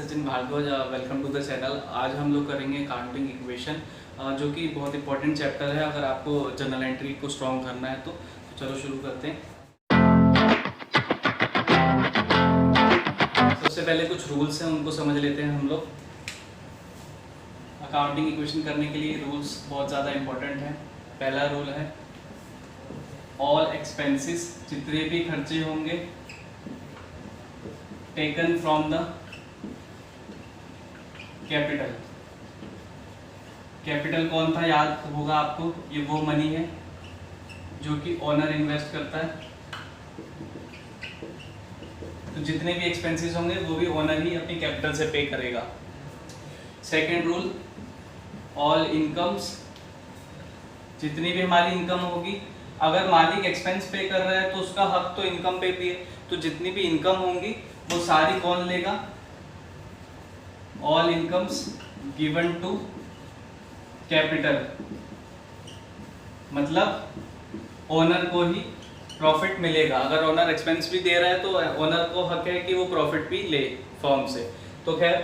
Sachin Bhardwaj, welcome to the channel. आज हम लोग करेंगे अकाउंटिंग इक्वेशन, जो कि बहुत इंपॉर्टेंट चैप्टर है अगर आपको जर्नल एंट्री को स्ट्रॉन्ग करना है तो चलो शुरू करते हैं। सबसे पहले कुछ रूल्स हैं, उनको समझ लेते हैं हम लोग। अकाउंटिंग इक्वेशन करने के लिए रूल्स बहुत ज़्यादा इंपॉर्टेंट हैं। पहला रूल है ऑल एक्सपेंसेस, जितने भी खर्चे होंगे taken from the capital. Capital कौन था याद होगा आपको, ये वो मनी है जो कि ओनर इन्वेस्ट करता है। तो जितने भी एक्सपेंसेस होंगे वो भी ओनर ही अपनी कैपिटल से पे करेगा। सेकेंड रूल ऑल इनकम्स, जितनी भी हमारी इनकम होगी, अगर मालिक एक्सपेंस पे कर रहा है तो उसका हक तो इनकम पे भी है, तो जितनी भी इनकम होंगी वो सारी कौन लेगा, all incomes given to capital. मतलब ओनर को ही प्रॉफिट मिलेगा। अगर ओनर एक्सपेंस भी दे रहा है तो ओनर को हक है कि वो प्रॉफिट भी ले फर्म से। तो खैर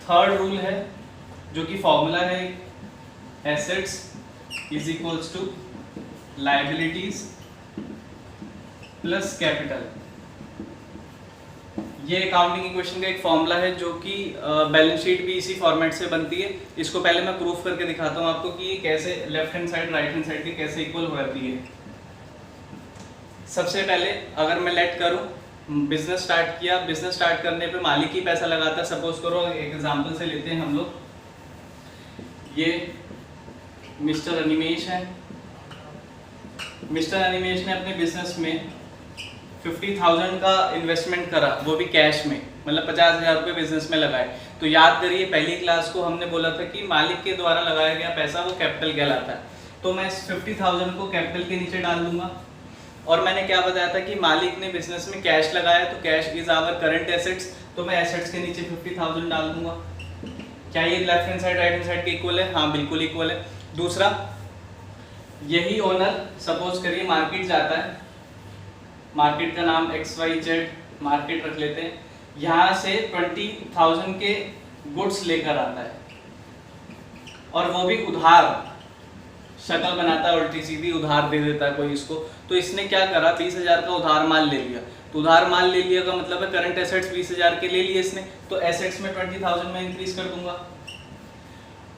थर्ड रूल है जो कि फॉर्मूला है, assets is equals to liabilities plus capital. ये अकाउंटिंग इक्वेशन का एक फॉर्मूला है जो कि बैलेंस शीट भी इसी फॉर्मेट से बनती है। इसको पहले मैं प्रूफ करके दिखाता हूँ आपको कि ये कैसे left hand side right hand side की कैसे इक्वल हो जाती है। सबसे पहले अगर मैं लेट करूँ, बिजनेस स्टार्ट किया, बिजनेस स्टार्ट करने पे मालिक ही पैसा लगाता है। सपोज करो एक एग्जांपल से लेते हैं हम लोग, ये मिस्टर अनिमेश है। मिस्टर अनिमेश ने अपने बिजनेस में 50,000 का इन्वेस्टमेंट करा, वो भी कैश में, मतलब 50,000 रुपये बिजनेस में लगाए। तो याद करिए पहली क्लास को हमने बोला था कि मालिक के द्वारा लगाया गया पैसा वो कैपिटल कहलाता है। तो मैं इस 50,000 को कैपिटल के नीचे डाल दूंगा। और मैंने क्या बताया था कि मालिक ने बिजनेस में कैश लगाया, तो cash is our current assets, तो मैं एसेट्स के नीचे 50,000 डाल दूंगा। क्या ये left hand side right hand side के इक्वल है? हाँ बिल्कुल इक्वल है। दूसरा, यही ओनर सपोज करिए मार्केट जाता है, मार्केट का नाम XYZ मार्केट रख लेते हैं, यहाँ से 20,000 के गुड्स लेकर आता है और वो भी उधार, शक्ल बनाता है उल्टी सीधी, उधार दे देता है कोई इसको। तो इसने क्या करा, 20,000 का उधार माल ले लिया। तो उधार माल ले लिया का मतलब है करंट एसेट्स 20,000 के ले लिए इसने, तो एसेट्स में 20,000 में इंक्रीज कर दूंगा।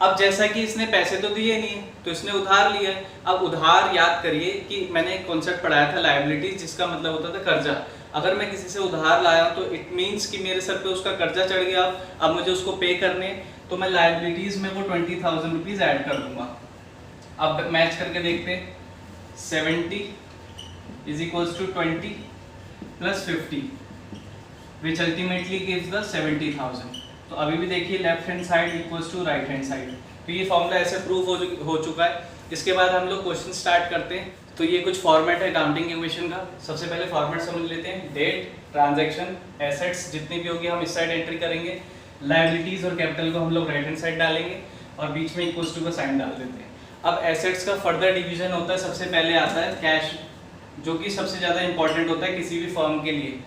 अब जैसा कि इसने पैसे तो दिए नहीं तो इसने उधार लिया है। अब उधार याद करिए कि मैंने एक कॉन्सेप्ट पढ़ाया था लायबिलिटीज, जिसका मतलब होता था कर्जा। अगर मैं किसी से उधार लाया तो इट मीन्स कि मेरे सर पे उसका कर्जा चढ़ गया, अब मुझे उसको पे करने, तो मैं लायबिलिटीज में वो 20,000 रुपीज ऐड कर दूंगा। अब मैच करके देखते हैं, 70 is equals to 20 plus 50 which ultimately gives the 70,000। तो अभी भी देखिए left hand side equals to right hand side. तो ये फॉर्मूला ऐसे प्रूफ हो चुका है। इसके बाद हम लोग क्वेश्चन स्टार्ट करते हैं। तो ये कुछ फॉर्मेट है अकाउंटिंग इक्वेशन का। सबसे पहले फॉर्मेट समझ लेते हैं। डेट, ट्रांजैक्शन, एसेट्स जितनी भी होगी हम इस साइड एंट्री करेंगे, लायबिलिटीज और कैपिटल को हम लोग राइट हैंड साइड डालेंगे और बीच में इक्वल्स टू का साइन डाल देते हैं। अब एसेट्स का फर्दर डिवीजन होता है। सबसे पहले आता है कैश, जो कि सबसे ज्यादा इंपॉर्टेंट होता है किसी भी फर्म के लिए।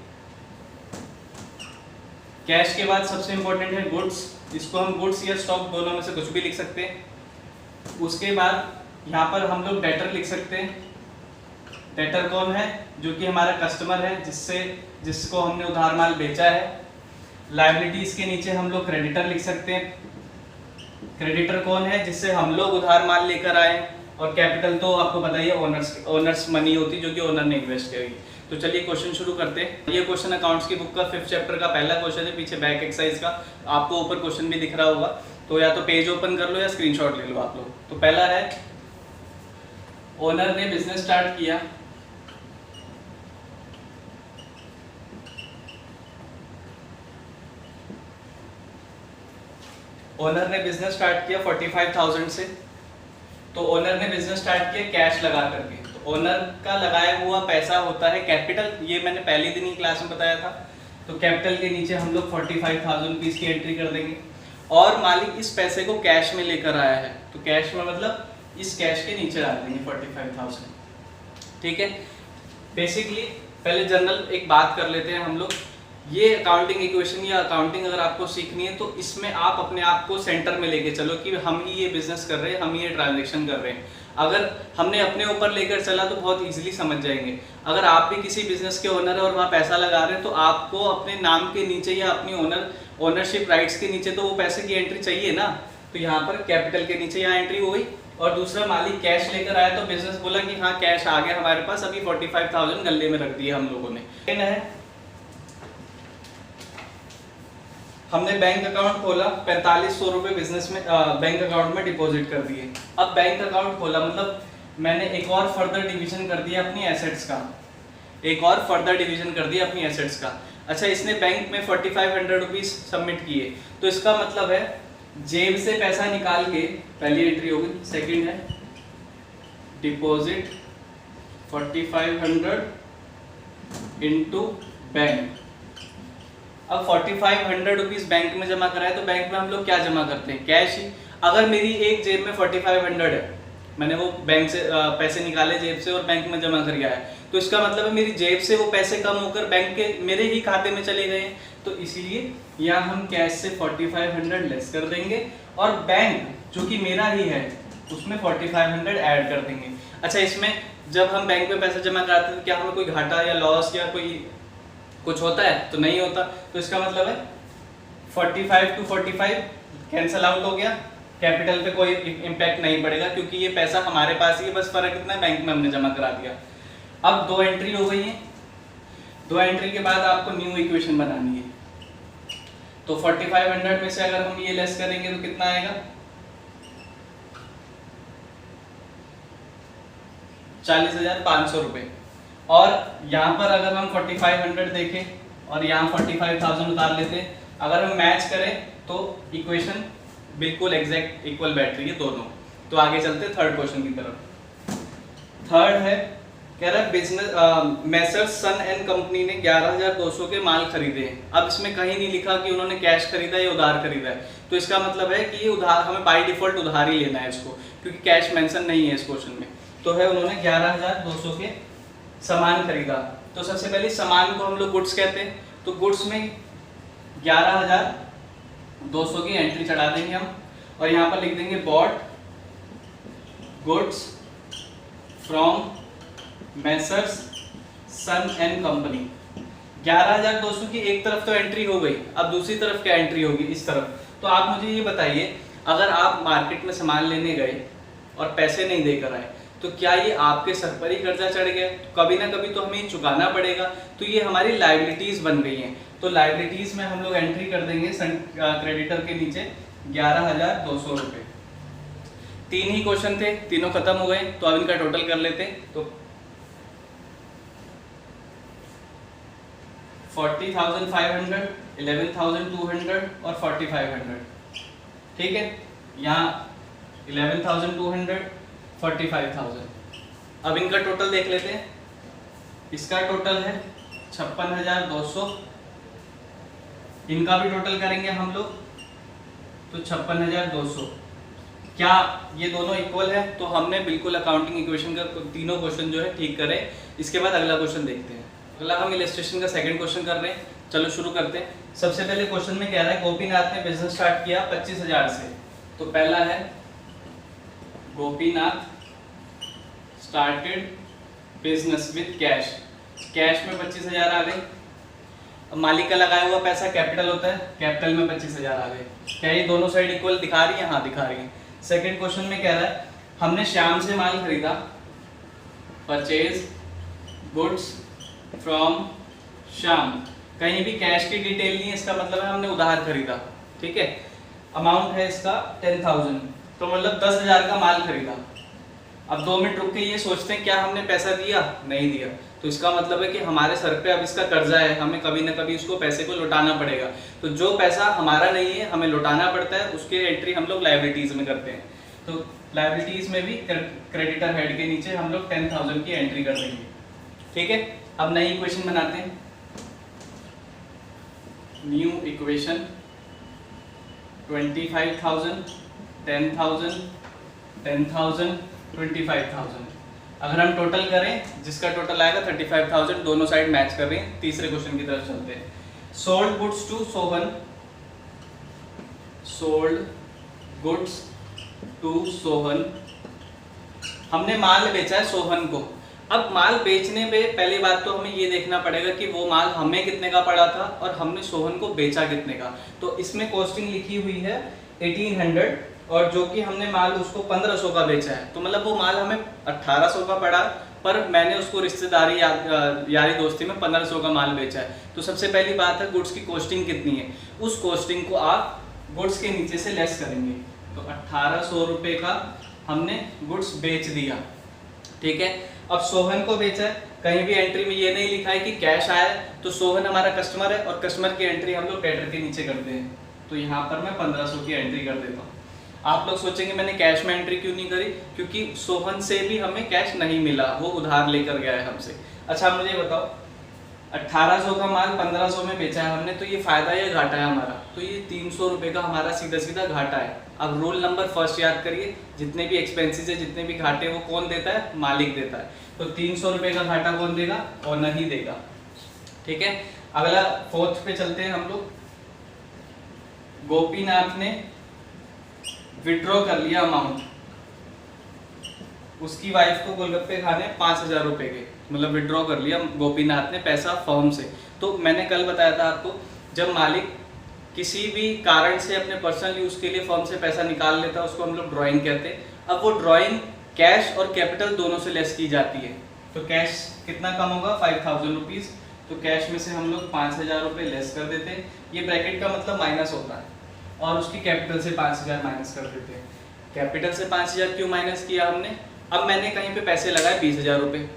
कैश के बाद सबसे इंपॉर्टेंट है गुड्स, इसको हम गुड्स या स्टॉक दोनों में से कुछ भी लिख सकते हैं। उसके बाद यहाँ पर हम लोग डेटर लिख सकते हैं। डेटर कौन है? जो कि हमारा कस्टमर है, जिसको हमने उधार माल बेचा है। लायबिलिटीज के नीचे हम लोग क्रेडिटर लिख सकते हैं। क्रेडिटर कौन है? जिससे हम लोग उधार माल लेकर आए। और कैपिटल तो आपको पता ही है, ओनर्स मनी होती जो कि ओनर ने इन्वेस्ट करी। तो चलिए क्वेश्चन शुरू करते हैं। ये क्वेश्चन अकाउंट्स की बुक का 5th चैप्टर का पहला क्वेश्चन है, पीछे बैक एक्सरसाइज का। आपको ऊपर क्वेश्चन भी दिख रहा होगा, तो या तो पेज ओपन कर लो या स्क्रीनशॉट ले लो आप लोग। तो पहला है, ओनर ने बिजनेस स्टार्ट किया, ओनर ने बिजनेस स्टार्ट किया 45,000 से। तो ओनर ने बिजनेस स्टार्ट किया कैश लगा करके। ओनर का लगाया हुआ पैसा होता है कैपिटल, ये मैंने पहले दिन ही क्लास में बताया था। तो कैपिटल के नीचे हम लोग 45,000 रुपीज की एंट्री कर देंगे। और मालिक इस पैसे को कैश में लेकर आया है, तो कैश में मतलब इस कैश के नीचे डाल देंगे 45,000। ठीक है। बेसिकली पहले जनरल एक बात कर लेते हैं हम लोग। ये अकाउंटिंग इक्वेशन या अकाउंटिंग अगर आपको सीखनी है तो इसमें आप अपने आप को सेंटर में लेके चलो कि हम ही ये बिजनेस कर रहे हैं, हम ही ये ट्रांजेक्शन कर रहे हैं। अगर हमने अपने ऊपर लेकर चला तो बहुत इजीली समझ जाएंगे। अगर आप भी किसी बिजनेस के ओनर है और वहाँ पैसा लगा रहे हैं तो आपको अपने नाम के नीचे या अपनी ओनरशिप राइट्स के नीचे तो वो पैसे की एंट्री चाहिए ना। तो यहाँ पर कैपिटल के नीचे यहाँ एंट्री हो गई। और दूसरा, मालिक कैश लेकर आया तो बिजनेस बोला कि हाँ कैश आ गया हमारे पास, अभी 45,000 गले में रख दिया हम लोगों ने। हमने बैंक अकाउंट खोला, 4500 रुपए बिजनेस में बैंक अकाउंट में डिपॉजिट कर दिए। अब बैंक अकाउंट खोला मतलब मैंने एक और फर्दर डिवीजन कर दिया अपनी एसेट्स का, एक और फर्दर डिवीजन कर दिया अपनी एसेट्स का। अच्छा, इसने बैंक में 4500 रुपीज सबमिट किए, तो इसका मतलब है जेब से पैसा निकाल के, पहली एंट्री हो गई। सेकंड है डिपॉजिट 4500 इनटू बैंक। अब 4500 रुपीज बैंक में जमा कराए तो बैंक में हम लोग क्या जमा करते हैं? कैश ही। अगर मेरी एक जेब में 4500 है, मैंने वो बैंक से पैसे निकाले जेब से और बैंक में जमा कर गया है, तो इसका मतलब है मेरी जेब से वो पैसे कम होकर बैंक के मेरे ही खाते में चले गए। तो इसीलिए यहाँ हम कैश से 4500 लेस कर देंगे और बैंक जो कि मेरा ही है उसमें 4500 ऐड कर देंगे। अच्छा, इसमें जब हम बैंक में पैसा जमा कराते हैं तो क्या हमें कोई घाटा या लॉस या कोई कुछ होता है? तो नहीं होता। तो इसका मतलब है 45 to 45 कैंसल आउट हो गया, कैपिटल पे कोई इम्पैक्ट नहीं पड़ेगा क्योंकि ये पैसा हमारे पास ही है, बस फर्क इतना है बैंक में हमने जमा करा दिया। अब 2 एंट्री हो गई है। 2 एंट्री के बाद आपको न्यू इक्वेशन बनानी है। तो 4500 में से अगर हम ये लेस करेंगे तो कितना आएगा? 40,500 रुपए। और यहाँ पर अगर हम 4500 देखें और यहाँ 45,000 उतार लेते, अगर हम मैच करें तो इक्वेशन बिल्कुल एग्जैक्ट इक्वल बैठ रही है दोनों। तो आगे चलते थर्ड क्वेश्चन की तरफ। थर्ड है, कह रहा है business messrs son and company ने 11,200 के माल खरीदे हैं। अब इसमें कहीं नहीं लिखा कि उन्होंने कैश खरीदा या उधार खरीदा है, तो इसका मतलब है कि ये उधार, हमें बाय डिफॉल्ट उधार ही लेना है इसको, क्योंकि कैश मेंशन नहीं है इस क्वेश्चन में। तो है उन्होंने 11,200 के सामान खरीदा। तो सबसे पहले सामान को हम लोग गुड्स कहते हैं, तो गुड्स में 11,200 की एंट्री चढ़ा देंगे हम और यहाँ पर लिख देंगे bought goods from messrs son and company. 11,200 की एक तरफ तो एंट्री हो गई, अब दूसरी तरफ क्या एंट्री होगी? इस तरफ। तो आप मुझे ये बताइए, अगर आप मार्केट में सामान लेने गए और पैसे नहीं देकर आए तो क्या ये आपके सर पर ही कर्जा चढ़ गया? कभी ना कभी तो हमें चुकाना पड़ेगा, तो ये हमारी लायबिलिटीज बन गई हैं। तो लायबिलिटीज में हम लोग एंट्री कर देंगे क्रेडिटर के नीचे 11,200 रुपये। 3 ही क्वेश्चन थे, तीनों खत्म हो गए, तो अब इनका टोटल कर लेते हैं। तो 40,500, 11,200 और 4,500, ठीक है। यहाँ 11,200, 45,000। अब इनका टोटल देख लेते हैं। इसका टोटल है 56,200, इनका भी टोटल करेंगे हम लोग तो 56,200। क्या ये दोनों इक्वल है? तो हमने बिल्कुल अकाउंटिंग इक्वेशन का तीनों क्वेश्चन जो है ठीक करे। इसके बाद अगला क्वेश्चन देखते हैं। अगला हम इलस्ट्रेशन का सेकंड क्वेश्चन कर रहे हैं, चलो शुरू करते हैं। सबसे पहले क्वेश्चन में कह रहा है गोपीनाथ ने बिजनेस स्टार्ट किया 25,000 से। तो पहला है Gopinath started business with cash. Cash में 25,000 आ गई। अब मालिक का लगाया हुआ पैसा कैपिटल होता है, कैपिटल में 25,000 आ गए। क्या ये दोनों साइड इक्वल दिखा रही है? हाँ दिखा रही है। सेकंड क्वेश्चन में कह रहा है हमने श्याम से माल खरीदा, परचेज गुड्स फ्रॉम श्याम। कहीं भी कैश की डिटेल नहीं है, इसका मतलब है हमने उधार खरीदा, ठीक है। अमाउंट है इसका 10,000, तो मतलब 10,000 का माल खरीदा। अब 2 मिनट रुक के ये सोचते हैं क्या हमने पैसा दिया? नहीं दिया। तो इसका मतलब है कि हमारे सर पे अब इसका कर्जा है, हमें कभी ना कभी उसको पैसे को लौटाना पड़ेगा। तो जो पैसा हमारा नहीं है हमें लौटाना पड़ता है, उसके एंट्री हम लोग लायबिलिटीज में करते हैं। तो लायबिलिटीज में भी क्रेडिटर हेड के नीचे हम लोग 10,000 की एंट्री कर देंगे, ठीक है। अब नई इक्वेशन बनाते हैं। New equation 25,000, 10,000, 10,000, 25,000। अगर हम टोटल करें, जिसका टोटल आएगा 35,000, दोनों साइड मैच कर रहे हैं। तीसरे क्वेश्चन की तरफ चलते हैं। Sold goods to Sohan, sold goods to Sohan, हमने माल बेचा है सोहन को। अब माल बेचने पे पहली बात तो हमें ये देखना पड़ेगा कि वो माल हमें कितने का पड़ा था और हमने सोहन को बेचा कितने का। तो इसमें कॉस्टिंग लिखी हुई है 1800 और जो कि हमने माल उसको 1500 का बेचा है, तो मतलब वो माल हमें 1800 का पड़ा, पर मैंने उसको रिश्तेदारी यारी दोस्ती में 1500 का माल बेचा है। तो सबसे पहली बात है गुड्स की कॉस्टिंग कितनी है, उस कॉस्टिंग को आप गुड्स के नीचे से लेस करेंगे। तो 1800 रुपये का हमने गुड्स बेच दिया, ठीक है। अब सोहन को बेचा है, कहीं भी एंट्री में ये नहीं लिखा है कि कैश आया है, तो सोहन हमारा कस्टमर है और कस्टमर की एंट्री हम लोग डेटर के नीचे करते हैं। तो यहाँ पर मैं 1500 की एंट्री कर देता हूँ। आप लोग सोचेंगे मैंने कैश में एंट्री क्यों नहीं करी, क्योंकि सोहन से भी हमें कैश नहीं मिला, वो उधार लेकर गया है हमसे। अच्छा मुझे बताओ 1800 का माल 1500 में बेचा है हमने, तो ये फायदा या घाटा है हमारा? तो ये 300 रुपये का हमारा सीधा सीधा घाटा है। अब रोल नंबर फर्स्ट याद करिए, जितने भी एक्सपेंसेस है, जितने भी घाटे, वो कौन देता है? मालिक देता है। तो 300 रुपये का घाटा कौन देगा? ओनर ही देगा, ठीक है। अगला फोर्थ पे चलते हैं हम लोग। गोपीनाथ ने विड्रॉ कर लिया अमाउंट, उसकी वाइफ को गोलगप्पे खाने 5000 रुपए के, मतलब विड्रॉ कर लिया गोपीनाथ ने पैसा फर्म से। तो मैंने कल बताया था आपको, जब मालिक किसी भी कारण से अपने पर्सनल यूज के लिए फर्म से पैसा निकाल लेता है, उसको हम लोग ड्राइंग कहते हैं। अब वो ड्राइंग कैश और कैपिटल दोनों से लेस की जाती है। तो कैश कितना कम होगा? 5000 रुपीज़। तो कैश में से हम लोग 5000 रुपये लेस कर देते हैं, ये ब्रैकेट का मतलब माइनस होता है, और उसकी कैपिटल से 5000 माइनस कर देते हैं। कैपिटल से 5000 क्यों माइनस किया हमने? अब मैंने कहीं पे पैसे लगाए 20000 रुपये,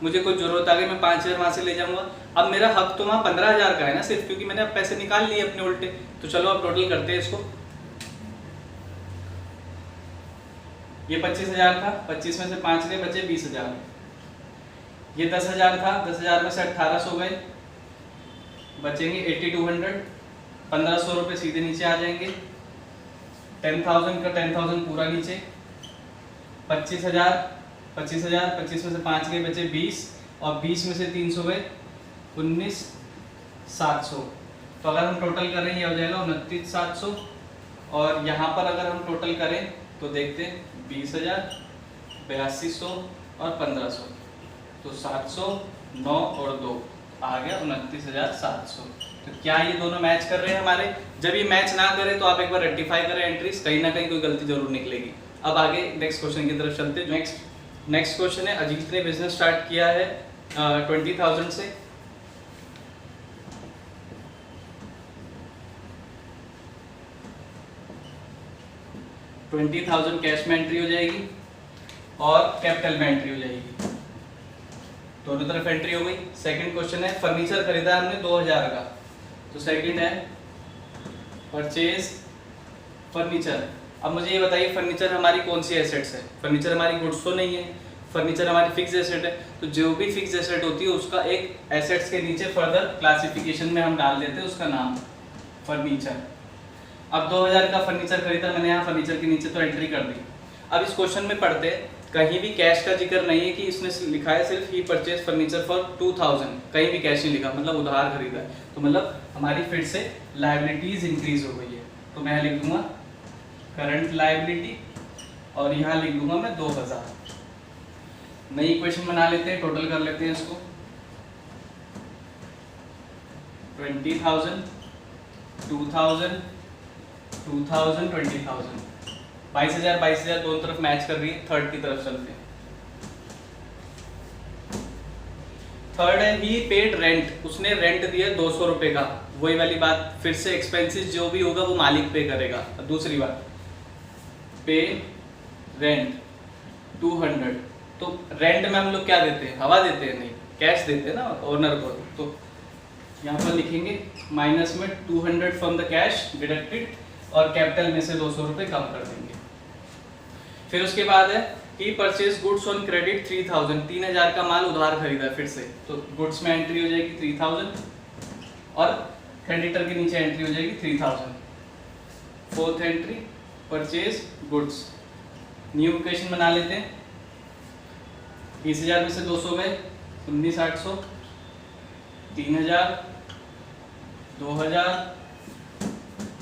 मुझे कोई जरूरत आ गई, मैं 5000 वहाँ से ले जाऊंगा। अब मेरा हक तो वहाँ 15000 का है ना सिर्फ, क्योंकि मैंने अब पैसे निकाल लिए अपने उल्टे। तो चलो अब टोटल करते हैं इसको। ये 25000 था, 25 में से 5 गए, बचे 20000। ये 10000 था, 10000 में से 1800 गए, बचेंगे 8200। 1500 रुपये सीधे नीचे आ जाएंगे। 10,000 का 10,000 पूरा नीचे। 25000, 25 में से 5 गए, बचे 20, और 20 में से 300 गए, 19,700। तो अगर हम टोटल करें ये हो जाएगा 29,700, और यहाँ पर अगर हम टोटल करें तो देखते हैं 20,000, 8200 और 1500, तो 700, 9 और 2 आ गया 29,700। तो क्या ये दोनों मैच कर रहे हैं हमारे? जब ये मैच ना करे तो आप एक बार रेक्टिफाई करें एंट्रीज, कहीं ना कहीं कोई गलती जरूर निकलेगी। अब आगे नेक्स्ट क्वेश्चन की तरफ चलते हैं। नेक्स्ट क्वेश्चन है, अजीत ने बिजनेस स्टार्ट किया है 20,000 से। $20,000 कैश में एंट्री हो जाएगी और कैपिटल में एंट्री हो जाएगी, दोनों तरफ एंट्री हो गई। सेकंड क्वेश्चन है, फर्नीचर खरीदा हमने 2000 का, तो सेकंड है परचेज फर्नीचर। अब मुझे ये बताइए फर्नीचर हमारी कौन सी एसेट्स है? फर्नीचर हमारी गुड्स तो नहीं है, फर्नीचर हमारी फिक्स एसेट है। तो जो भी फिक्स एसेट होती है उसका एक एसेट्स के नीचे फर्दर क्लासिफिकेशन में हम डाल देते हैं उसका नाम फर्नीचर। अब 2000 का फर्नीचर खरीदा मैंने, यहाँ फर्नीचर के नीचे तो एंट्री कर दी। अब इस क्वेश्चन में पढ़ते कहीं भी कैश का जिक्र नहीं है कि इसने लिखा है सिर्फ ही परचेज फर्नीचर फॉर 2000, कहीं भी कैश नहीं लिखा, मतलब उधार खरीदा है। तो मतलब हमारी फिर से लायबिलिटीज इंक्रीज हो गई है। तो मैं लिख दूंगा करंट लायबिलिटी और यहाँ लिख दूंगा मैं 2000। नई इक्वेशन बना लेते हैं, टोटल कर लेते हैं इसको। 20,000, 2000, 2000, 20,000, 22,000, 22,000 दोनों तरफ मैच कर रही है। थर्ड की तरफ चलते हैं। थर्ड है ही पेड रेंट, उसने रेंट दिया 200 रुपए का। वही वाली बात, फिर से एक्सपेंसेस जो भी होगा वो मालिक पे करेगा। दूसरी बात, पे रेंट 200। तो रेंट में हम लोग क्या देते हैं? हवा देते हैं? नहीं, कैश देते हैं ना ओनर को। तो यहाँ पर लिखेंगे माइनस में 200 फ्रॉम द कैश डिडक्टेड, और कैपिटल में से 200 रुपये कम कर देंगे। फिर उसके बाद है ही परचेज गुड्स ऑन क्रेडिट 3000, 3000 का माल उधार खरीदा फिर से। तो गुड्स में एंट्री हो जाएगी 3000 और क्रेडिटर के नीचे एंट्री हो जाएगी 3000। Fourth entry purchase goods. New equation बना लेते हैं। 20,000 में से 200 गए, 19,800, 3,000, 2000,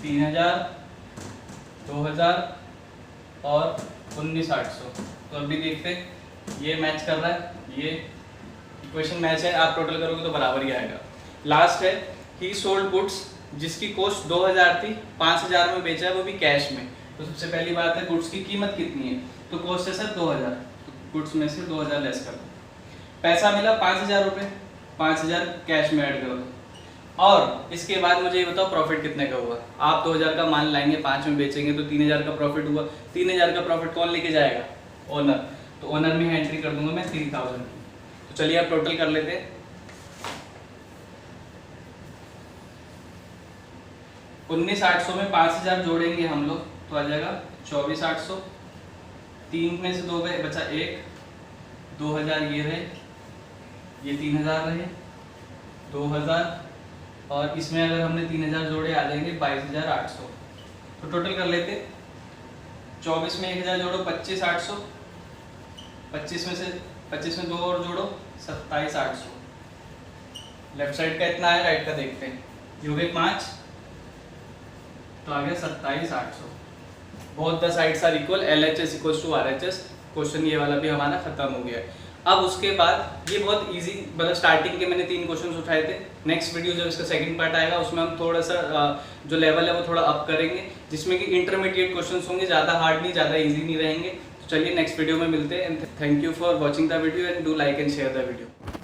3000, 2000 और 19,800। तो अभी देखते हैं ये मैच कर रहा है, ये इक्वेशन मैच है, आप टोटल करोगे तो बराबर ही आएगा। लास्ट है ही सोल्ड गुड्स जिसकी कॉस्ट 2000 थी, 5000 में बेचा है, वो भी कैश में। तो सबसे पहली बात है गुड्स की कीमत कितनी है, तो कॉस्ट है सर 2000, तो गुड्स में से 2000 लेस कर दो। पैसा मिला 5000 रुपये, 5000 कैश में ऐड करो। और इसके बाद मुझे ये बताओ प्रॉफिट कितने का हुआ। आप 2000 का माल लाएंगे, 5 में बेचेंगे तो 3000 का प्रॉफिट हुआ। 3000 का प्रॉफिट कौन लेके जाएगा, ओनर। तो ओनर में एंट्री कर दूंगा मैं 3000 की। तो चलिए आप टोटल कर लेते हैं। 19,800 में 5000 जोड़ेंगे हम लोग तो आ जाएगा 24,800। 3 में से 2 गए, बचा 1, 2000 ये रहे, ये 3000 रहे, 2000 और इसमें अगर हमने 3000 जोड़े आ जाएंगे 22,800। तो टोटल कर लेते, 24 में 1000 जोड़ो 25,800, 25 में 2 और जोड़ो 27,800। लेफ्ट साइड का इतना है, राइट का देखते हैं। ये हो गए 5, तो आ गया 27,800। Both the sides are equal, LHS equals to RHS। Question ये वाला भी हमारा खत्म हो गया है। अब उसके बाद ये बहुत इजी, मतलब स्टार्टिंग के मैंने 3 क्वेश्चंस उठाए थे। नेक्स्ट वीडियो जब इसका सेकंड पार्ट आएगा उसमें हम थोड़ा सा जो लेवल है वो थोड़ा अप करेंगे, जिसमें कि इंटरमीडिएट क्वेश्चंस होंगे, ज़्यादा हार्ड नहीं, ज़्यादा इजी नहीं रहेंगे। तो चलिए नेक्स्ट वीडियो में मिलते हैं। Thank you for watching the video and do like and share the video.